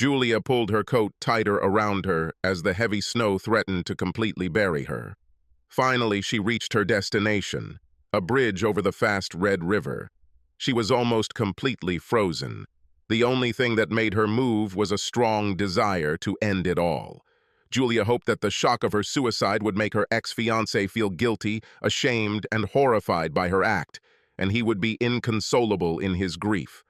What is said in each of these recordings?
Julia pulled her coat tighter around her as the heavy snow threatened to completely bury her. Finally, she reached her destination, a bridge over the fast Red River. She was almost completely frozen. The only thing that made her move was a strong desire to end it all. Julia hoped that the shock of her suicide would make her ex-fiancé feel guilty, ashamed, and horrified by her act, and he would be inconsolable in his grief.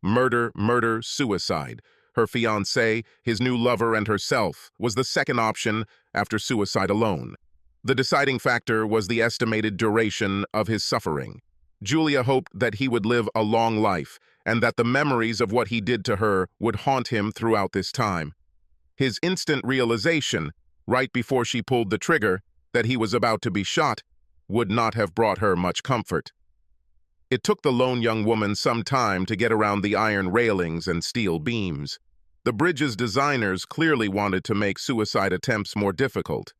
Murder, murder, suicide. Her fiancé, his new lover, and herself was the second option after suicide alone. The deciding factor was the estimated duration of his suffering. Julia hoped that he would live a long life and that the memories of what he did to her would haunt him throughout this time. His instant realization, right before she pulled the trigger, that he was about to be shot, would not have brought her much comfort. It took the lone young woman some time to get around the iron railings and steel beams. The bridge's designers clearly wanted to make suicide attempts more difficult.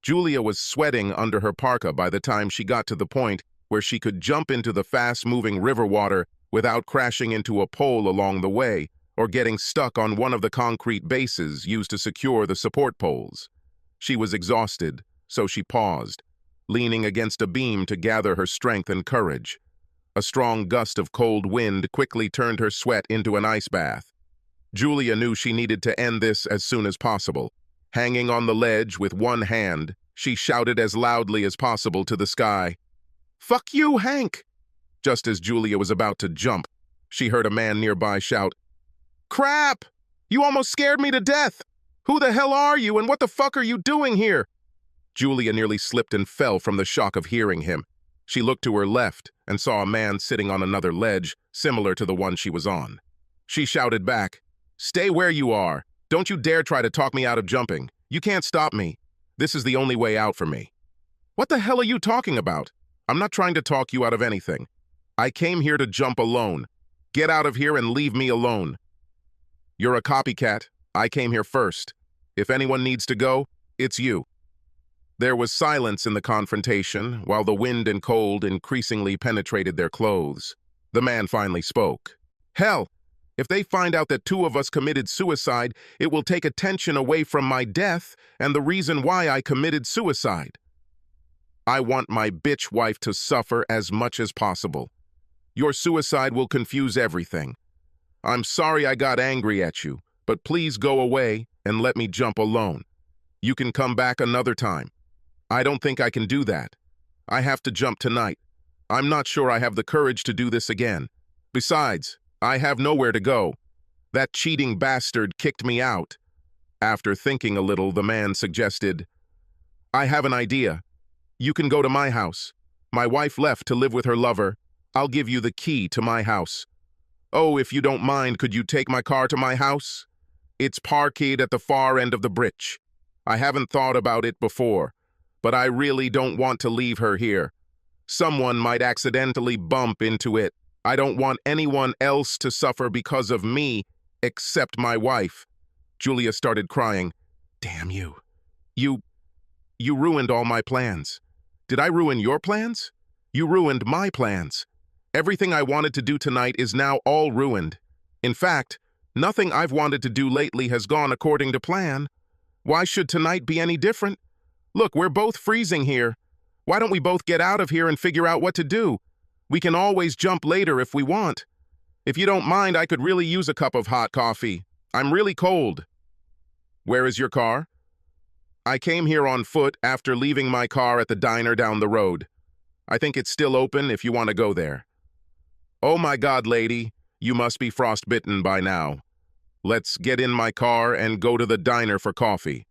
Julia was sweating under her parka by the time she got to the point where she could jump into the fast-moving river water without crashing into a pole along the way or getting stuck on one of the concrete bases used to secure the support poles. She was exhausted, so she paused, leaning against a beam to gather her strength and courage. A strong gust of cold wind quickly turned her sweat into an ice bath. Julia knew she needed to end this as soon as possible. Hanging on the ledge with one hand, she shouted as loudly as possible to the sky, "Fuck you, Hank!" Just as Julia was about to jump, she heard a man nearby shout, "Crap! You almost scared me to death! Who the hell are you and what the fuck are you doing here?" Julia nearly slipped and fell from the shock of hearing him. She looked to her left and saw a man sitting on another ledge, similar to the one she was on. She shouted back, "Stay where you are! Don't you dare try to talk me out of jumping. You can't stop me. This is the only way out for me." "What the hell are you talking about? I'm not trying to talk you out of anything. I came here to jump alone. Get out of here and leave me alone." "You're a copycat. I came here first. If anyone needs to go, it's you." There was silence in the confrontation, while the wind and cold increasingly penetrated their clothes. The man finally spoke. "Hell, if they find out that two of us committed suicide, it will take attention away from my death and the reason why I committed suicide. I want my bitch wife to suffer as much as possible. Your suicide will confuse everything. I'm sorry I got angry at you, but please go away and let me jump alone. You can come back another time. I don't think I can do that. I have to jump tonight. I'm not sure I have the courage to do this again. Besides, I have nowhere to go. That cheating bastard kicked me out." After thinking a little, the man suggested, "I have an idea. You can go to my house. My wife left to live with her lover. I'll give you the key to my house. Oh, if you don't mind, could you take my car to my house? It's parked at the far end of the bridge. I haven't thought about it before, but I really don't want to leave her here. Someone might accidentally bump into it. I don't want anyone else to suffer because of me, except my wife." Julia started crying. "Damn you. You ruined all my plans." "Did I ruin your plans? You ruined my plans. Everything I wanted to do tonight is now all ruined. In fact, nothing I've wanted to do lately has gone according to plan. Why should tonight be any different? Look, we're both freezing here. Why don't we both get out of here and figure out what to do? We can always jump later if we want. If you don't mind, I could really use a cup of hot coffee. I'm really cold." "Where is your car?" "I came here on foot after leaving my car at the diner down the road. I think it's still open if you want to go there." "Oh my God, lady, you must be frostbitten by now. Let's get in my car and go to the diner for coffee."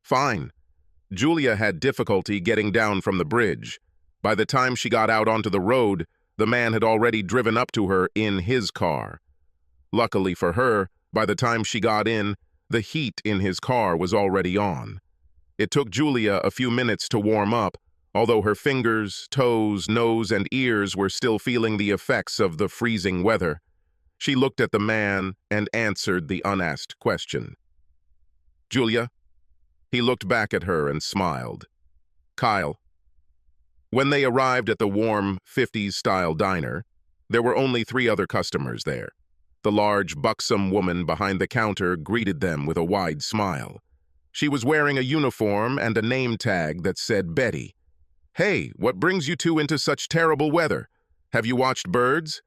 "Fine." Julia had difficulty getting down from the bridge. By the time she got out onto the road, the man had already driven up to her in his car. Luckily for her, by the time she got in, the heat in his car was already on. It took Julia a few minutes to warm up, although her fingers, toes, nose, and ears were still feeling the effects of the freezing weather. She looked at the man and answered the unasked question. "Julia?" He looked back at her and smiled. "Kyle." When they arrived at the warm 50s-style diner, there were only 3 other customers there. The large, buxom woman behind the counter greeted them with a wide smile. She was wearing a uniform and a name tag that said Betty. "Hey, what brings you two into such terrible weather? Have you watched birds?"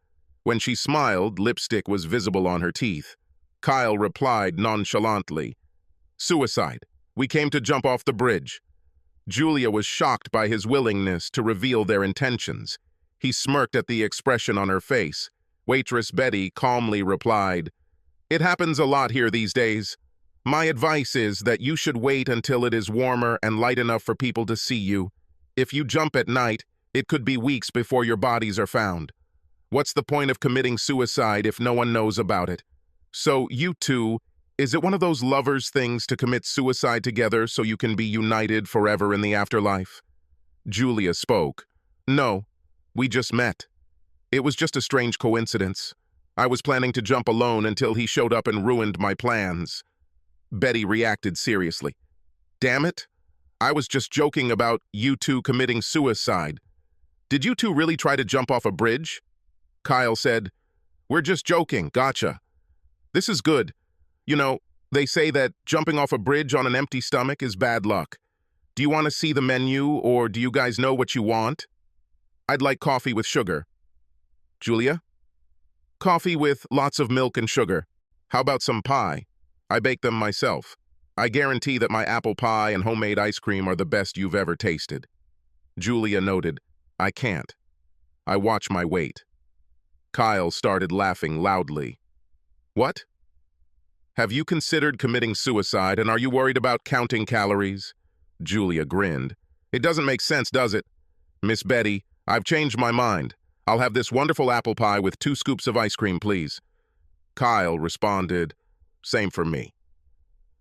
When she smiled, lipstick was visible on her teeth. Kyle replied nonchalantly, "Suicide. We came to jump off the bridge." Julia was shocked by his willingness to reveal their intentions. He smirked at the expression on her face. Waitress Betty calmly replied, "It happens a lot here these days. My advice is that you should wait until it is warmer and light enough for people to see you. If you jump at night, it could be weeks before your bodies are found. What's the point of committing suicide if no one knows about it? So you two, is it one of those lovers' things to commit suicide together so you can be united forever in the afterlife?" Julia spoke. "No, we just met. It was just a strange coincidence. I was planning to jump alone until he showed up and ruined my plans." Betty reacted seriously. "Damn it. I was just joking about you two committing suicide. Did you two really try to jump off a bridge?" Kyle said, "We're just joking, gotcha. This is good. You know, they say that jumping off a bridge on an empty stomach is bad luck. Do you want to see the menu, or do you guys know what you want?" "I'd like coffee with sugar." "Julia?" "Coffee with lots of milk and sugar. How about some pie? I bake them myself. I guarantee that my apple pie and homemade ice cream are the best you've ever tasted." Julia noted, "I can't. I watch my weight." Kyle started laughing loudly. "What? Have you considered committing suicide, and are you worried about counting calories?" Julia grinned. "It doesn't make sense, does it? Miss Betty, I've changed my mind. I'll have this wonderful apple pie with 2 scoops of ice cream, please." Kyle responded, "Same for me."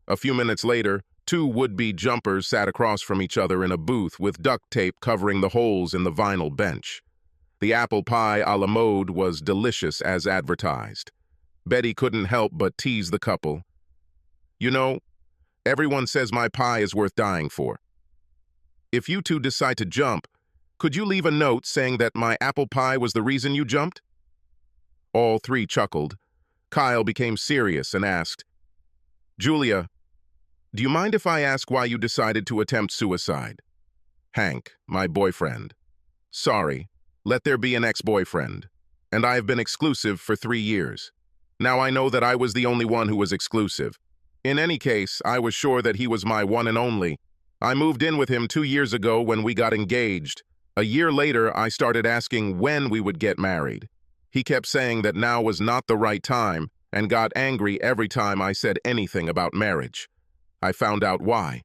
A few minutes later, 2 would-be jumpers sat across from each other in a booth with duct tape covering the holes in the vinyl bench. The apple pie a la mode was delicious as advertised. Betty couldn't help but tease the couple. "You know, everyone says my pie is worth dying for. If you two decide to jump, could you leave a note saying that my apple pie was the reason you jumped?" All 3 chuckled. Kyle became serious and asked, "Julia, do you mind if I ask why you decided to attempt suicide?" "Hank, my boyfriend." "Sorry, let there be an ex-boyfriend. And I have been exclusive for 3 years. Now I know that I was the only one who was exclusive. In any case, I was sure that he was my one and only. I moved in with him 2 years ago when we got engaged. A year later, I started asking when we would get married. He kept saying that now was not the right time and got angry every time I said anything about marriage. I found out why.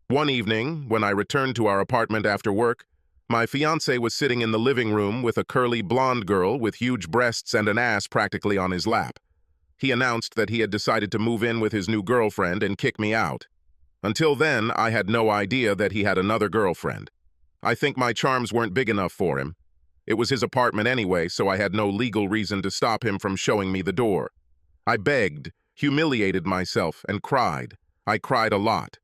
One evening, when I returned to our apartment after work, my fiancé was sitting in the living room with a curly blonde girl with huge breasts and an ass practically on his lap. He announced that he had decided to move in with his new girlfriend and kick me out. Until then, I had no idea that he had another girlfriend. I think my charms weren't big enough for him. It was his apartment anyway, so I had no legal reason to stop him from showing me the door. I begged, humiliated myself, and cried. I cried a lot.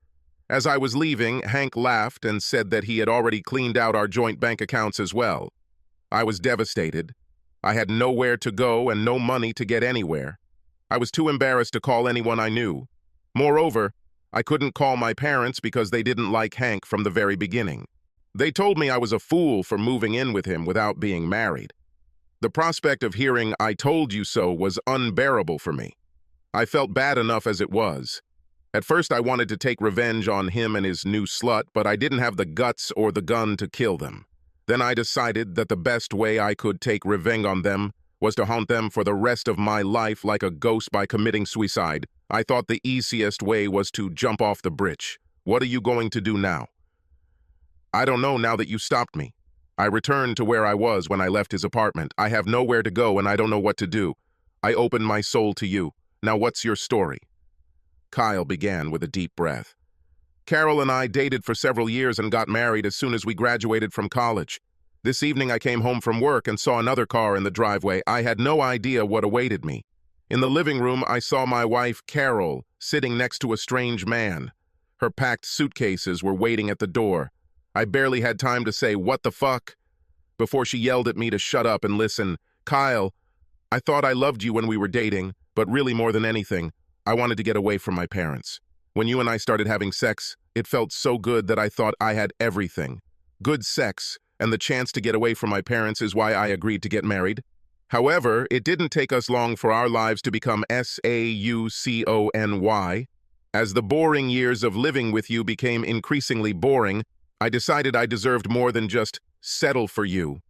As I was leaving, Hank laughed and said that he had already cleaned out our joint bank accounts as well. I was devastated. I had nowhere to go and no money to get anywhere. I was too embarrassed to call anyone I knew. Moreover, I couldn't call my parents because they didn't like Hank from the very beginning. They told me I was a fool for moving in with him without being married. The prospect of hearing "I told you so" was unbearable for me. I felt bad enough as it was. At first I wanted to take revenge on him and his new slut, but I didn't have the guts or the gun to kill them. Then I decided that the best way I could take revenge on them was to haunt them for the rest of my life like a ghost by committing suicide. I thought the easiest way was to jump off the bridge. What are you going to do now? I don't know now that you stopped me. I returned to where I was when I left his apartment. I have nowhere to go and I don't know what to do. I opened my soul to you. Now what's your story? Kyle began with a deep breath. Carol and I dated for several years and got married as soon as we graduated from college. This evening I came home from work and saw another car in the driveway. I had no idea what awaited me. In the living room, I saw my wife, Carol, sitting next to a strange man. Her packed suitcases were waiting at the door. I barely had time to say, "What the fuck?" before she yelled at me to shut up and listen. "Kyle, I thought I loved you when we were dating, but really more than anything, I wanted to get away from my parents. When you and I started having sex, it felt so good that I thought I had everything. Good sex, and the chance to get away from my parents is why I agreed to get married. However, it didn't take us long for our lives to become SAUCONY. As the boring years of living with you became increasingly boring, I decided I deserved more than just settle for you.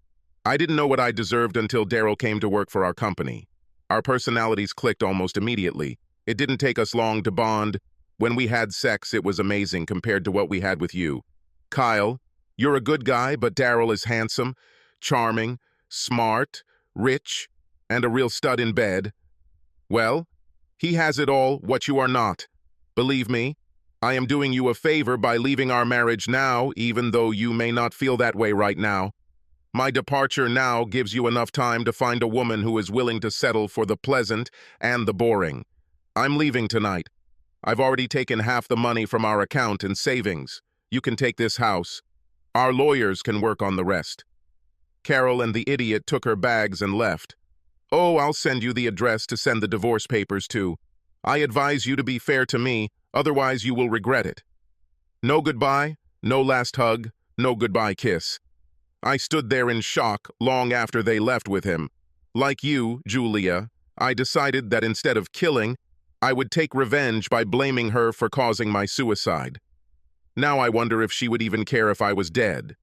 I didn't know what I deserved until Daryl came to work for our company. Our personalities clicked almost immediately. It didn't take us long to bond. When we had sex, it was amazing compared to what we had with you. Kyle, you're a good guy, but Daryl is handsome, charming, smart, rich, and a real stud in bed. Well, he has it all, what you are not. Believe me, I am doing you a favor by leaving our marriage now, even though you may not feel that way right now. My departure now gives you enough time to find a woman who is willing to settle for the pleasant and the boring. I'm leaving tonight. I've already taken half the money from our account in savings. You can take this house. Our lawyers can work on the rest. Carol and the idiot took her bags and left. Oh, I'll send you the address to send the divorce papers to. I advise you to be fair to me, otherwise you will regret it. No goodbye, no last hug, no goodbye kiss. I stood there in shock long after they left with him. Like you, Julia, I decided that instead of killing, I would take revenge by blaming her for causing my suicide. Now I wonder if she would even care if I was dead.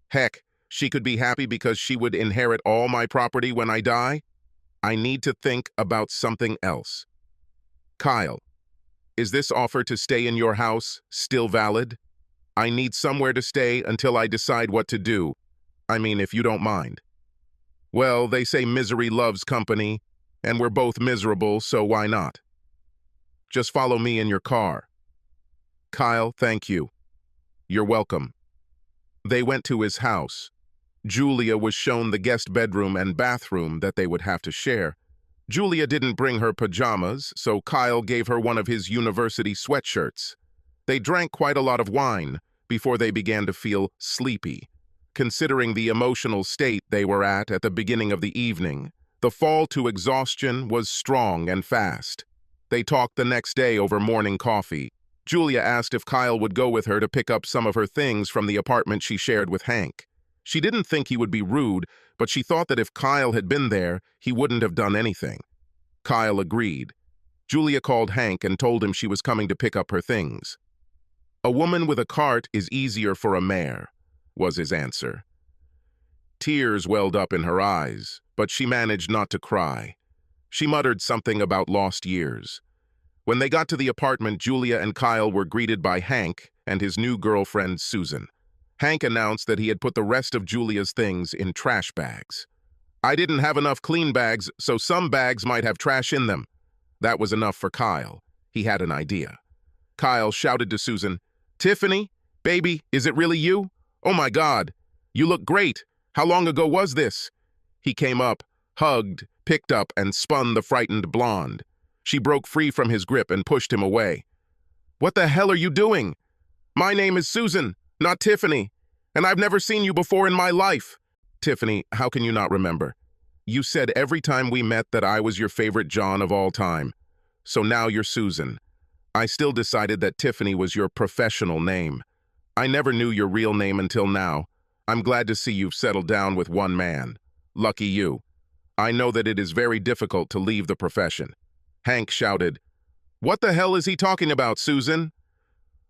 Heck, she could be happy because she would inherit all my property when I die. I need to think about something else. Kyle, is this offer to stay in your house still valid? I need somewhere to stay until I decide what to do. I mean, if you don't mind. Well, they say misery loves company, and we're both miserable, so why not? Just follow me in your car. Kyle, thank you. You're welcome. They went to his house. Julia was shown the guest bedroom and bathroom that they would have to share. Julia didn't bring her pajamas, so Kyle gave her one of his university sweatshirts. They drank quite a lot of wine before they began to feel sleepy. Considering the emotional state they were at the beginning of the evening, the fall to exhaustion was strong and fast. They talked the next day over morning coffee. Julia asked if Kyle would go with her to pick up some of her things from the apartment she shared with Hank. She didn't think he would be rude, but she thought that if Kyle had been there, he wouldn't have done anything. Kyle agreed. Julia called Hank and told him she was coming to pick up her things. A woman with a cart is easier for a mare, was his answer. Tears welled up in her eyes, but she managed not to cry. She muttered something about lost years. When they got to the apartment, Julia and Kyle were greeted by Hank and his new girlfriend, Susan. Hank announced that he had put the rest of Julia's things in trash bags. I didn't have enough clean bags, so some bags might have trash in them. That was enough for Kyle. He had an idea. Kyle shouted to Susan, "Tiffany, baby, is it really you? Oh my God, you look great. How long ago was this?" He came up, hugged, picked up, and spun the frightened blonde. She broke free from his grip and pushed him away. "What the hell are you doing? My name is Susan, not Tiffany, and I've never seen you before in my life." "Tiffany, how can you not remember? You said every time we met that I was your favorite John of all time. So now you're Susan. I still decided that Tiffany was your professional name. I never knew your real name until now. I'm glad to see you've settled down with one man. Lucky you. I know that it is very difficult to leave the profession." Hank shouted, "What the hell is he talking about, Susan?"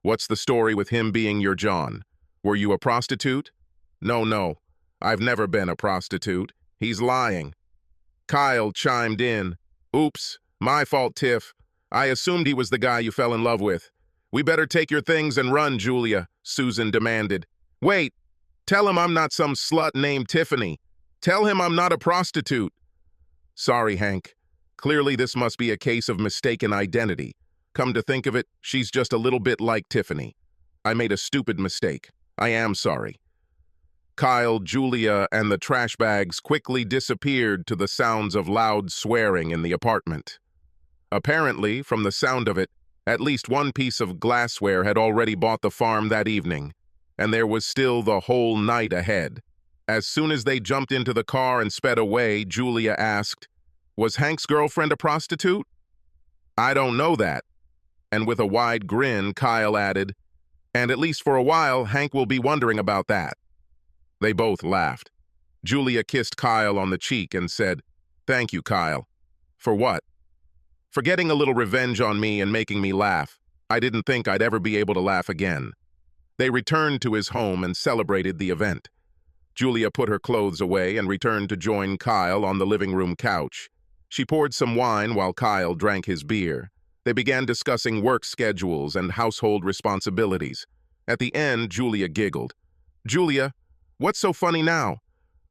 "What's the story with him being your John? Were you a prostitute?" No, I've never been a prostitute. He's lying." Kyle chimed in, "Oops, my fault, Tiff. I assumed he was the guy you fell in love with. We better take your things and run, Julia," Susan demanded. "Wait, tell him I'm not some slut named Tiffany. Tell him I'm not a prostitute." "Sorry, Hank. Clearly this must be a case of mistaken identity. Come to think of it, she's just a little bit like Tiffany. I made a stupid mistake. I am sorry." Kyle, Julia, and the trash bags quickly disappeared to the sounds of loud swearing in the apartment. Apparently, from the sound of it, at least one piece of glassware had already bought the farm that evening, and there was still the whole night ahead. As soon as they jumped into the car and sped away, Julia asked, Was Hank's girlfriend a prostitute? I don't know that. And with a wide grin, Kyle added, and at least for a while, Hank will be wondering about that. They both laughed. Julia kissed Kyle on the cheek and said, "Thank you, Kyle." "For what?" "For getting a little revenge on me and making me laugh. I didn't think I'd ever be able to laugh again." They returned to his home and celebrated the event. Julia put her clothes away and returned to join Kyle on the living room couch. She poured some wine while Kyle drank his beer. They began discussing work schedules and household responsibilities. At the end, Julia giggled. "Julia, what's so funny now?"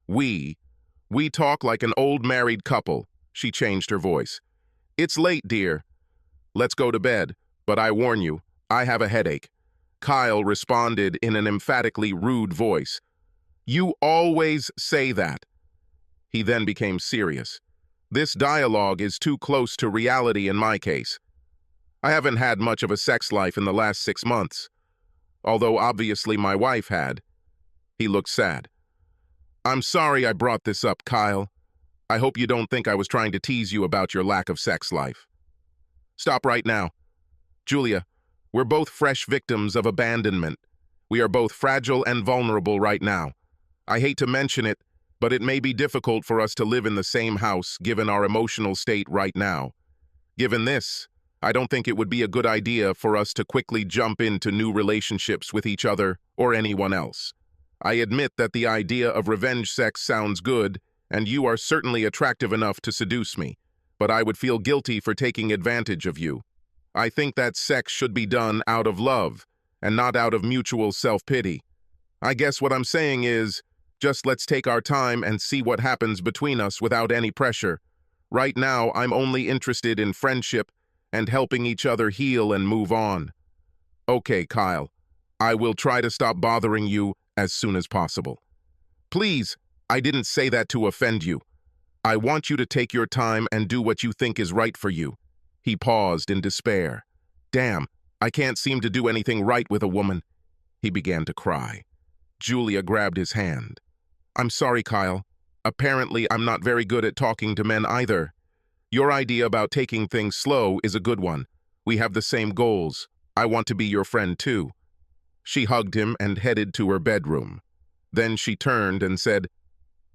We talk like an old married couple." She changed her voice. "It's late, dear. Let's go to bed, but I warn you, I have a headache." Kyle responded in an emphatically rude voice. "You always say that." He then became serious. "This dialogue is too close to reality in my case. I haven't had much of a sex life in the last 6 months, although obviously my wife had." He looked sad. "I'm sorry I brought this up, Kyle. I hope you don't think I was trying to tease you about your lack of sex life." "Stop right now. Julia, we're both fresh victims of abandonment. We are both fragile and vulnerable right now. I hate to mention it, but it may be difficult for us to live in the same house given our emotional state right now. Given this, I don't think it would be a good idea for us to quickly jump into new relationships with each other or anyone else. I admit that the idea of revenge sex sounds good, and you are certainly attractive enough to seduce me, but I would feel guilty for taking advantage of you. I think that sex should be done out of love, and not out of mutual self-pity. I guess what I'm saying is, just let's take our time and see what happens between us without any pressure. Right now, I'm only interested in friendship and helping each other heal and move on." "Okay, Kyle. I will try to stop bothering you as soon as possible." "Please, I didn't say that to offend you. I want you to take your time and do what you think is right for you." He paused in despair. "Damn, I can't seem to do anything right with a woman." He began to cry. Julia grabbed his hand. "I'm sorry, Kyle. Apparently, I'm not very good at talking to men either. Your idea about taking things slow is a good one. We have the same goals. I want to be your friend too." She hugged him and headed to her bedroom. Then she turned and said,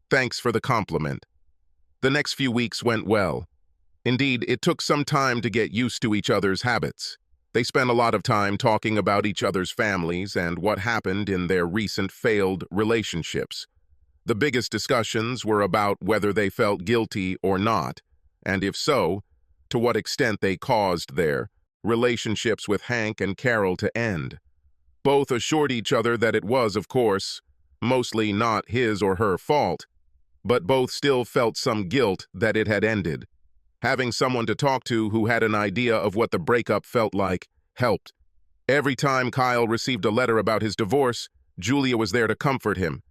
"Thanks for the compliment." The next few weeks went well. Indeed, it took some time to get used to each other's habits. They spent a lot of time talking about each other's families and what happened in their recent failed relationships. The biggest discussions were about whether they felt guilty or not, and if so, to what extent they caused their relationships with Hank and Carol to end. Both assured each other that it was, of course, mostly not his or her fault, but both still felt some guilt that it had ended. Having someone to talk to who had an idea of what the breakup felt like helped. Every time Kyle received a letter about his divorce, Julia was there to comfort him.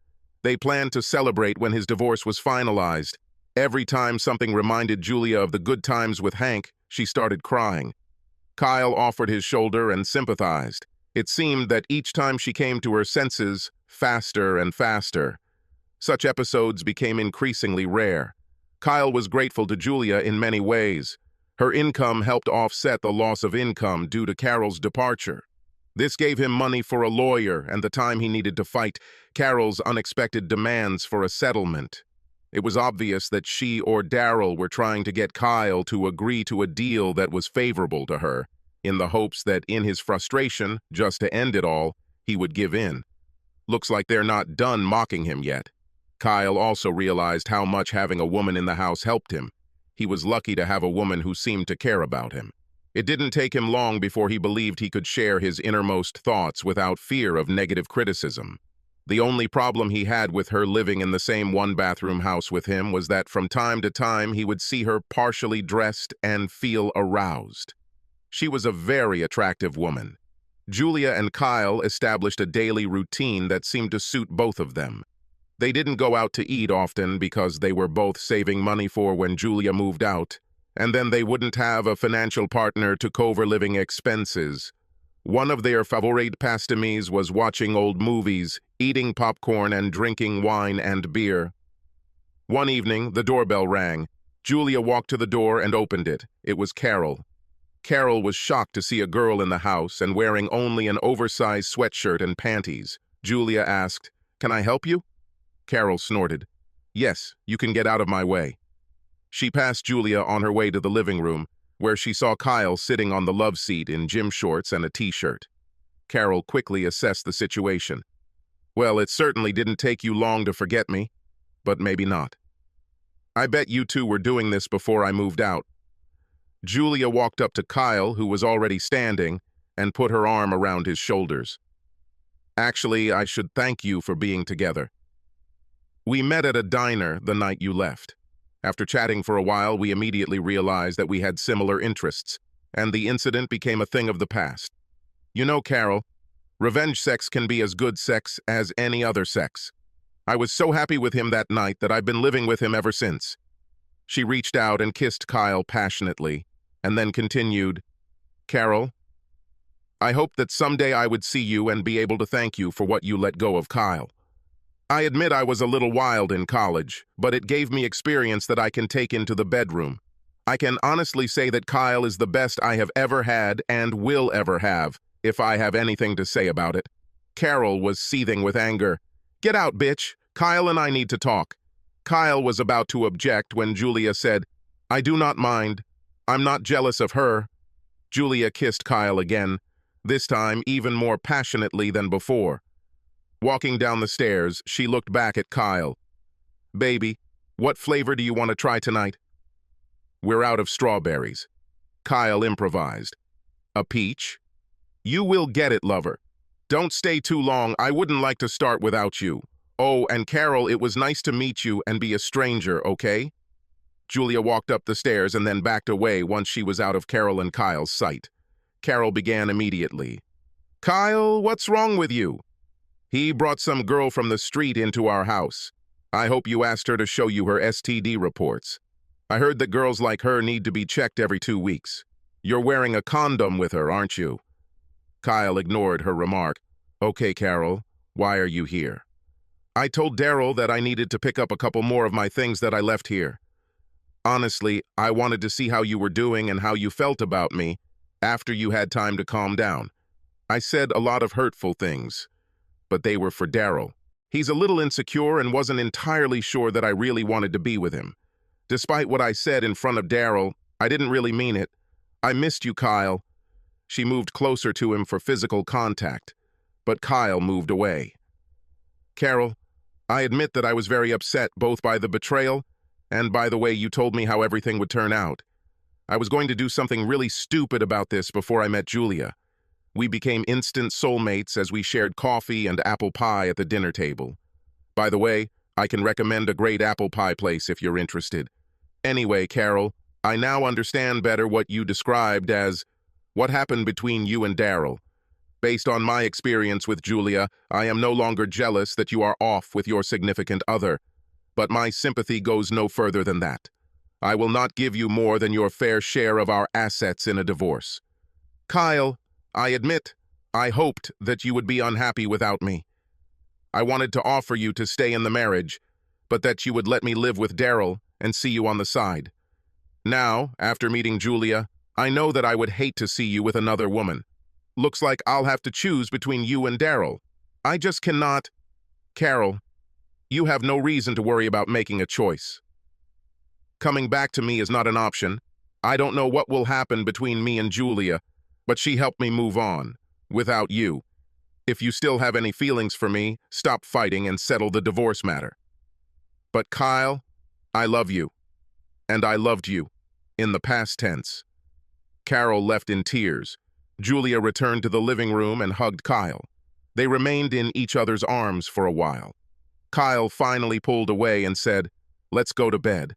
They planned to celebrate when his divorce was finalized. Every time something reminded Julia of the good times with Hank, she started crying. Kyle offered his shoulder and sympathized. It seemed that each time she came to her senses, faster and faster. Such episodes became increasingly rare. Kyle was grateful to Julia in many ways. Her income helped offset the loss of income due to Carol's departure. This gave him money for a lawyer and the time he needed to fight Carol's unexpected demands for a settlement. It was obvious that she or Daryl were trying to get Kyle to agree to a deal that was favorable to her, in the hopes that in his frustration, just to end it all, he would give in. Looks like they're not done mocking him yet. Kyle also realized how much having a woman in the house helped him. He was lucky to have a woman who seemed to care about him. It didn't take him long before he believed he could share his innermost thoughts without fear of negative criticism. The only problem he had with her living in the same one-bathroom house with him was that from time to time he would see her partially dressed and feel aroused. She was a very attractive woman. Julia and Kyle established a daily routine that seemed to suit both of them. They didn't go out to eat often because they were both saving money for when Julia moved out, and then they wouldn't have a financial partner to cover living expenses. One of their favorite pastimes was watching old movies, eating popcorn, and drinking wine and beer. One evening, the doorbell rang. Julia walked to the door and opened it. It was Carol. Carol was shocked to see a girl in the house and wearing only an oversized sweatshirt and panties. Julia asked, "Can I help you?" Carol snorted. "Yes, you can get out of my way." She passed Julia on her way to the living room, where she saw Kyle sitting on the love seat in gym shorts and a t-shirt. Carol quickly assessed the situation. "Well, it certainly didn't take you long to forget me, but maybe not. I bet you two were doing this before I moved out." Julia walked up to Kyle, who was already standing, and put her arm around his shoulders. "Actually, I should thank you for being together. We met at a diner the night you left. After chatting for a while, we immediately realized that we had similar interests, and the incident became a thing of the past. You know, Carol, revenge sex can be as good sex as any other sex. I was so happy with him that night that I've been living with him ever since." She reached out and kissed Kyle passionately, and then continued, "Carol, I hope that someday I would see you and be able to thank you for what you let go of Kyle. I admit I was a little wild in college, but it gave me experience that I can take into the bedroom. I can honestly say that Kyle is the best I have ever had and will ever have, if I have anything to say about it." Carol was seething with anger. "Get out, bitch. Kyle and I need to talk." Kyle was about to object when Julia said, "I do not mind. I'm not jealous of her." Julia kissed Kyle again, this time even more passionately than before. Walking down the stairs, she looked back at Kyle. "Baby, what flavor do you want to try tonight?" "We're out of strawberries." Kyle improvised. "A peach?" "You will get it, lover. Don't stay too long. I wouldn't like to start without you. Oh, and Carol, it was nice to meet you and be a stranger, okay?" Julia walked up the stairs and then backed away once she was out of Carol and Kyle's sight. Carol began immediately. "Kyle, what's wrong with you? He brought some girl from the street into our house. I hope you asked her to show you her STD reports. I heard that girls like her need to be checked every 2 weeks. You're wearing a condom with her, aren't you?" Kyle ignored her remark. "Okay, Carol, why are you here?" "I told Daryl that I needed to pick up a couple more of my things that I left here. Honestly, I wanted to see how you were doing and how you felt about me after you had time to calm down. I said a lot of hurtful things, but they were for Daryl. He's a little insecure and wasn't entirely sure that I really wanted to be with him. Despite what I said in front of Daryl, I didn't really mean it. I missed you, Kyle." She moved closer to him for physical contact, but Kyle moved away. "Carol, I admit that I was very upset both by the betrayal and by the way you told me how everything would turn out. I was going to do something really stupid about this before I met Julia. We became instant soulmates as we shared coffee and apple pie at the dinner table. By the way, I can recommend a great apple pie place if you're interested. Anyway, Carol, I now understand better what you described as what happened between you and Daryl. Based on my experience with Julia, I am no longer jealous that you are off with your significant other, but my sympathy goes no further than that. I will not give you more than your fair share of our assets in a divorce. Kyle, I admit, I hoped that you would be unhappy without me. I wanted to offer you to stay in the marriage, but that you would let me live with Daryl and see you on the side. Now, after meeting Julia, I know that I would hate to see you with another woman. Looks like I'll have to choose between you and Daryl. I just cannot. Carol, you have no reason to worry about making a choice. Coming back to me is not an option. I don't know what will happen between me and Julia, but she helped me move on, without you. If you still have any feelings for me, stop fighting and settle the divorce matter. But Kyle, I love you. And I loved you, in the past tense." Carol left in tears. Julia returned to the living room and hugged Kyle. They remained in each other's arms for a while. Kyle finally pulled away and said, "Let's go to bed."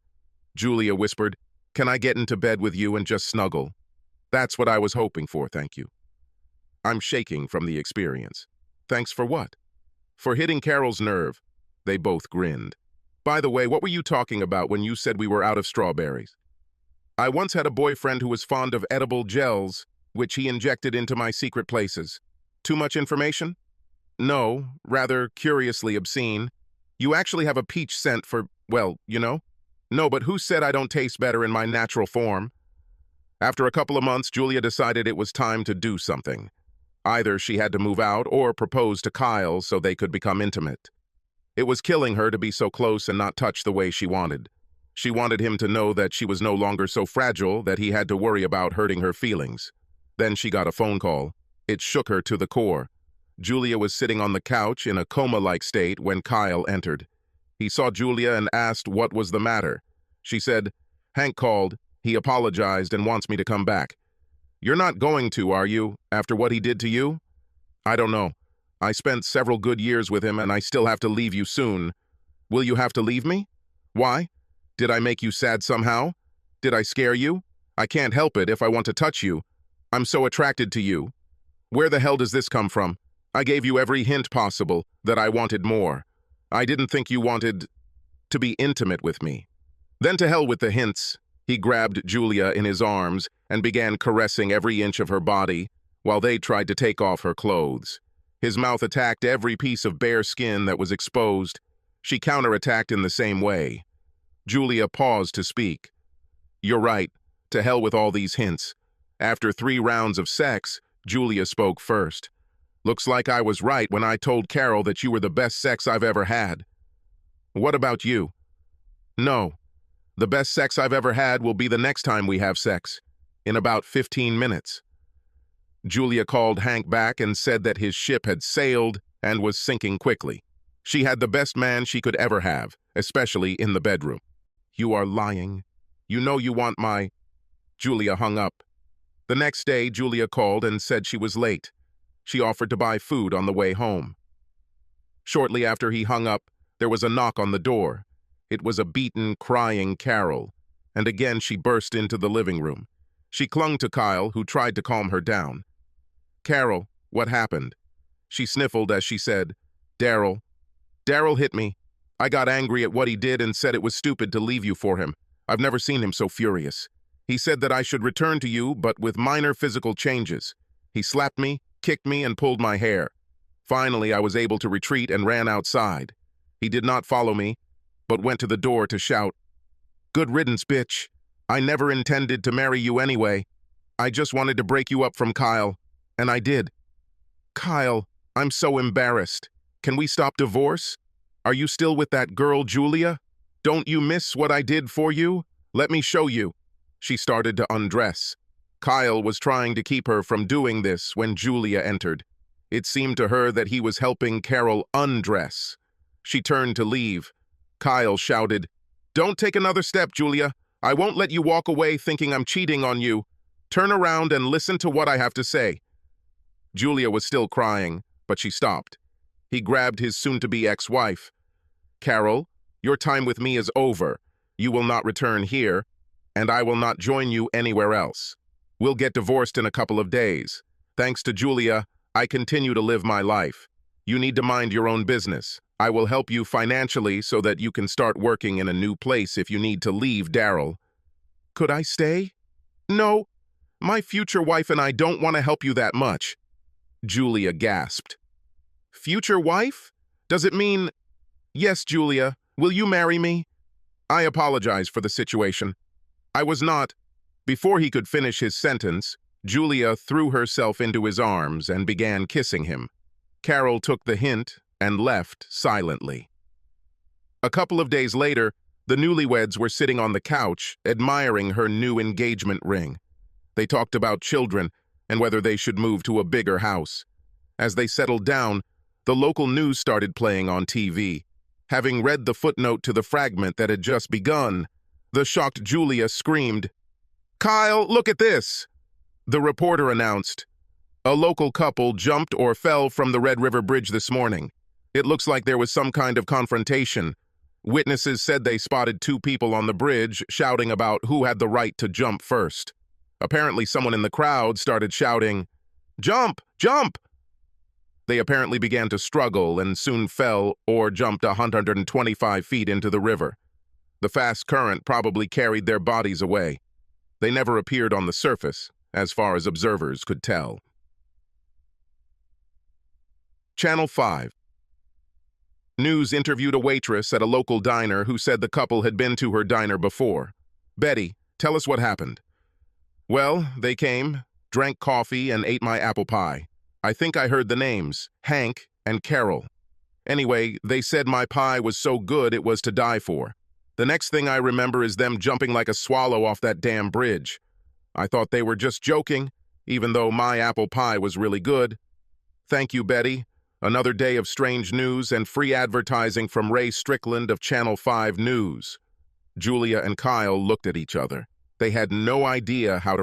Julia whispered, "Can I get into bed with you and just snuggle?" "That's what I was hoping for, thank you." I'm shaking from the experience. "Thanks for what?" "For hitting Carol's nerve." They both grinned. "By the way, what were you talking about when you said we were out of strawberries?" "I once had a boyfriend who was fond of edible gels, which he injected into my secret places. Too much information?" "No, rather curiously obscene. You actually have a peach scent for, well, you know?" No, but who said I don't taste better in my natural form? After a couple of months, Julia decided it was time to do something. Either she had to move out or propose to Kyle so they could become intimate. It was killing her to be so close and not touch the way she wanted. She wanted him to know that she was no longer so fragile that he had to worry about hurting her feelings. Then she got a phone call. It shook her to the core. Julia was sitting on the couch in a coma-like state when Kyle entered. He saw Julia and asked what was the matter. She said, "Hank called. He apologized and wants me to come back." "You're not going to, are you, after what he did to you?" "I don't know. I spent several good years with him and I still have to leave you soon." "Will you have to leave me? Why? Did I make you sad somehow? Did I scare you? I can't help it if I want to touch you. I'm so attracted to you. Where the hell does this come from? I gave you every hint possible that I wanted more. I didn't think you wanted to be intimate with me." Then to hell with the hints. He grabbed Julia in his arms and began caressing every inch of her body while they tried to take off her clothes. His mouth attacked every piece of bare skin that was exposed. She counterattacked in the same way. Julia paused to speak. "You're right. To hell with all these hints." After 3 rounds of sex, Julia spoke first. "Looks like I was right when I told Carol that you were the best sex I've ever had." "What about you?" "No. The best sex I've ever had will be the next time we have sex, in about 15 minutes. Julia called Hank back and said that his ship had sailed and was sinking quickly. She had the best man she could ever have, especially in the bedroom. "You are lying. You know you want my—" Julia hung up. The next day, Julia called and said she was late. She offered to buy food on the way home. Shortly after he hung up, there was a knock on the door. It was a beaten, crying Carol, and again she burst into the living room. She clung to Kyle, who tried to calm her down. "Carol, what happened?" She sniffled as she said, "Daryl. Daryl hit me. I got angry at what he did and said it was stupid to leave you for him. I've never seen him so furious. He said that I should return to you, but with minor physical changes. He slapped me, kicked me, and pulled my hair. Finally, I was able to retreat and ran outside. He did not follow me, but went to the door to shout, 'Good riddance, bitch. I never intended to marry you anyway. I just wanted to break you up from Kyle, and I did.' Kyle, I'm so embarrassed. Can we stop divorce? Are you still with that girl, Julia? Don't you miss what I did for you? Let me show you." She started to undress. Kyle was trying to keep her from doing this when Julia entered. It seemed to her that he was helping Carol undress. She turned to leave. Kyle shouted, "Don't take another step, Julia. I won't let you walk away thinking I'm cheating on you. Turn around and listen to what I have to say." Julia was still crying, but she stopped. He grabbed his soon-to-be ex-wife. "Carol, your time with me is over. You will not return here, and I will not join you anywhere else. We'll get divorced in a couple of days. Thanks to Julia, I continue to live my life. You need to mind your own business. I will help you financially so that you can start working in a new place if you need to leave Daryl." "Could I stay?" "No. My future wife and I don't want to help you that much." Julia gasped. "Future wife? Does it mean—" "Yes, Julia. Will you marry me?" "I apologize for the situation. I was not—" Before he could finish his sentence, Julia threw herself into his arms and began kissing him. Carol took the hint and left silently. A couple of days later, the newlyweds were sitting on the couch, admiring her new engagement ring. They talked about children and whether they should move to a bigger house. As they settled down, the local news started playing on TV. Having read the footnote to the fragment that had just begun, the shocked Julia screamed, "Kyle, look at this!" The reporter announced, "A local couple jumped or fell from the Red River Bridge this morning. It looks like there was some kind of confrontation. Witnesses said they spotted 2 people on the bridge shouting about who had the right to jump first. Apparently someone in the crowd started shouting, 'Jump! Jump!' They apparently began to struggle and soon fell or jumped 125 feet into the river. The fast current probably carried their bodies away. They never appeared on the surface, as far as observers could tell." Channel 5. News interviewed a waitress at a local diner who said the couple had been to her diner before. Betty, tell us what happened. Well, they came, drank coffee, and ate my apple pie. I think I heard the names, Hank and Carol. Anyway, they said my pie was so good it was to die for. The next thing I remember is them jumping like a swallow off that damn bridge. I thought they were just joking, even though my apple pie was really good. Thank you, Betty. Another day of strange news and free advertising from Ray Strickland of Channel 5 News. Julia and Kyle looked at each other. They had no idea how to